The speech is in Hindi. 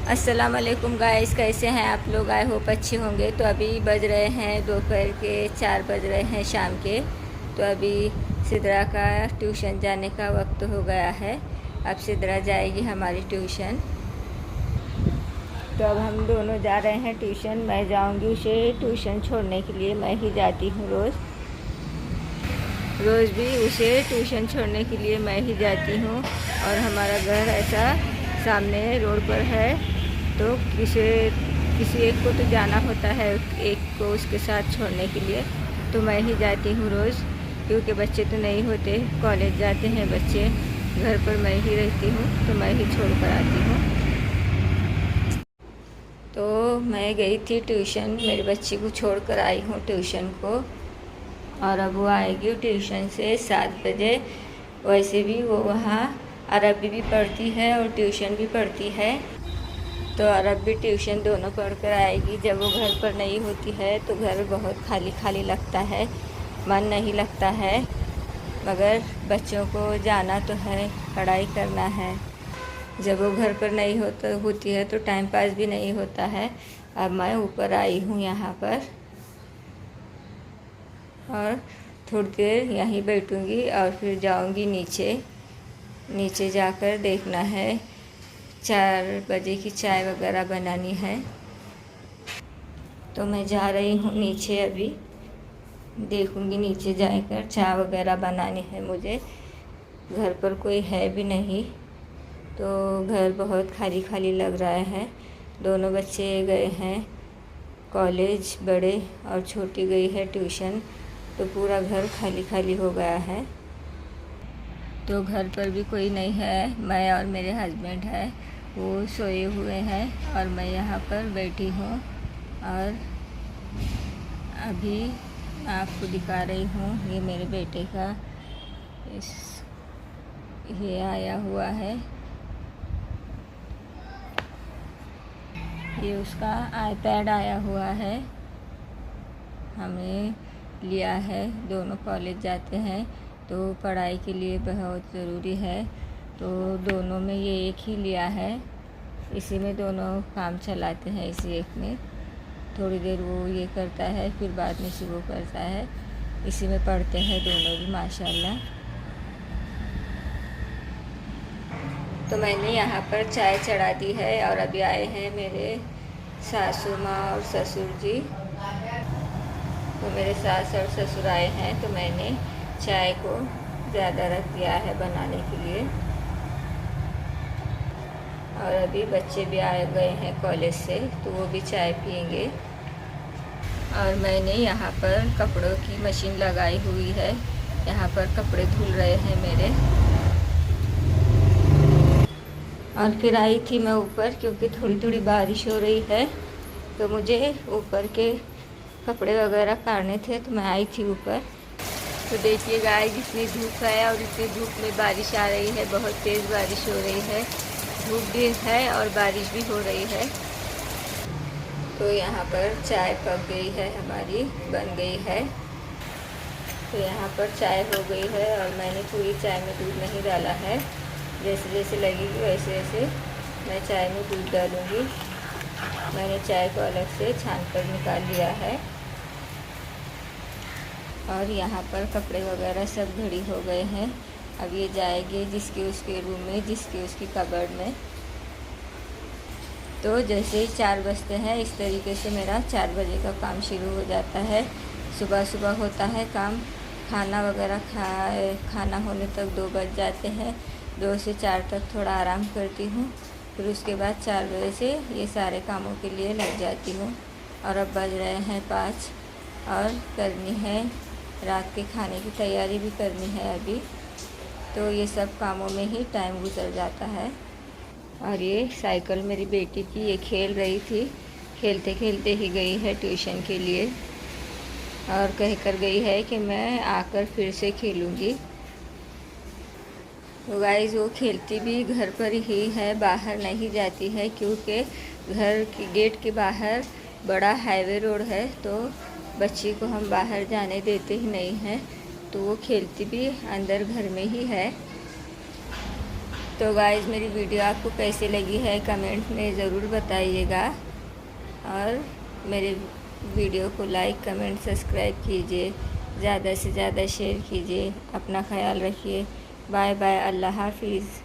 अस्सलाम वालेकुम गाइस, कैसे हैं आप लोग? आई होप अच्छे होंगे। तो अभी बज रहे हैं दोपहर के 4 बज रहे हैं शाम के। तो अभी सिद्रा का ट्यूशन जाने का वक्त हो गया है। अब सिद्रा जाएगी हमारी ट्यूशन। तो अब हम दोनों जा रहे हैं ट्यूशन। मैं जाऊंगी उसे ट्यूशन छोड़ने के लिए। मैं ही जाती हूँ रोज़ भी उसे ट्यूशन छोड़ने के लिए मैं ही जाती हूँ। और हमारा घर ऐसा सामने रोड पर है, तो किसी एक को तो जाना होता है, एक को उसके साथ छोड़ने के लिए। तो मैं ही जाती हूँ रोज़, क्योंकि बच्चे तो नहीं होते, कॉलेज जाते हैं बच्चे। घर पर मैं ही रहती हूँ, तो मैं ही छोड़ कर आती हूँ। तो मैं गई थी ट्यूशन, मेरे बच्ची को छोड़ कर आई हूँ ट्यूशन को। और अब वो आएगी ट्यूशन से 7 बजे। वैसे भी वो वहाँ अरबी भी पढ़ती है और ट्यूशन भी पढ़ती है। तो अरब भी ट्यूशन दोनों पढ़ कर आएगी। जब वो घर पर नहीं होती है तो घर बहुत खाली खाली लगता है, मन नहीं लगता है। मगर बच्चों को जाना तो है, पढ़ाई करना है। जब वो घर पर नहीं होती है तो टाइम पास भी नहीं होता है। अब मैं ऊपर आई हूँ यहाँ पर, और थोड़ी देर यहीं बैठूँगी और फिर जाऊँगी नीचे। नीचे जाकर देखना है, 4 बजे की चाय वगैरह बनानी है। तो मैं जा रही हूँ नीचे। अभी देखूँगी नीचे जाकर, चाय वगैरह बनानी है मुझे। घर पर कोई है भी नहीं, तो घर बहुत खाली खाली लग रहा है। दोनों बच्चे गए हैं कॉलेज, बड़े, और छोटी गई है ट्यूशन। तो पूरा घर खाली खाली हो गया है। तो घर पर भी कोई नहीं है। मैं और मेरे हस्बैंड है, वो सोए हुए हैं और मैं यहाँ पर बैठी हूँ। और अभी आपको दिखा रही हूँ, ये मेरे बेटे का ये आया हुआ है। ये उसका आईपैड आया हुआ है, हमें लिया है। दोनों कॉलेज जाते हैं, तो पढ़ाई के लिए बहुत ज़रूरी है। तो दोनों में ये एक ही लिया है, इसी में दोनों काम चलाते हैं। इसी एक में थोड़ी देर वो ये करता है, फिर बाद में से वो करता है। इसी में पढ़ते हैं दोनों भी माशाल्लाह। तो मैंने यहाँ पर चाय चढ़ा दी है, और अभी आए हैं मेरे सासू माँ और ससुर जी। तो मेरे सास और ससुर आए हैं, तो मैंने चाय को ज़्यादा रख दिया है बनाने के लिए। और अभी बच्चे भी आ गए हैं कॉलेज से, तो वो भी चाय पियेंगे। और मैंने यहाँ पर कपड़ों की मशीन लगाई हुई है, यहाँ पर कपड़े धुल रहे हैं मेरे। और फिर आई थी मैं ऊपर, क्योंकि थोड़ी थोड़ी बारिश हो रही है, तो मुझे ऊपर के कपड़े वगैरह काटने थे, तो मैं आई थी ऊपर। तो देखिए गाइस, इतनी धूप है और इतनी धूप में बारिश आ रही है, बहुत तेज़ बारिश हो रही है। धूप भी है और बारिश भी हो रही है। तो यहाँ पर चाय पक गई है हमारी, बन गई है। तो यहाँ पर चाय हो गई है, और मैंने पूरी चाय में दूध नहीं डाला है। जैसे जैसे लगेगी वैसे वैसे मैं चाय में दूध डालूँगी। मैंने चाय को अलग से छान कर निकाल लिया है। और यहाँ पर कपड़े वगैरह सब घड़ी हो गए हैं। अब ये जाएंगे जिसके उसके रूम में, जिसके उसकी कबर्ड में। तो जैसे ही 4 बजते हैं, इस तरीके से मेरा 4 बजे का काम शुरू हो जाता है। सुबह सुबह होता है काम, खाना वगैरह खाना होने तक 2 बज जाते हैं। 2 से 4 तक थोड़ा आराम करती हूँ, फिर उसके बाद 4 बजे से ये सारे कामों के लिए लग जाती हूँ। और अब बज रहे हैं 5, और करनी है रात के खाने की तैयारी भी करनी है अभी। तो ये सब कामों में ही टाइम गुजर जाता है। और ये साइकिल मेरी बेटी की, ये खेल रही थी, खेलते खेलते ही गई है ट्यूशन के लिए, और कह कर गई है कि मैं आकर फिर से खेलूँगी। तो गाइस, वो खेलती भी घर पर ही है, बाहर नहीं जाती है, क्योंकि घर के गेट के बाहर बड़ा हाईवे रोड है, तो बच्ची को हम बाहर जाने देते ही नहीं हैं। तो वो खेलती भी अंदर घर में ही है। तो गाइस मेरी वीडियो आपको कैसी लगी है कमेंट में ज़रूर बताइएगा, और मेरे वीडियो को लाइक कमेंट सब्सक्राइब कीजिए, ज़्यादा से ज़्यादा शेयर कीजिए। अपना ख्याल रखिए। बाय बाय, अल्लाह हाफिज़।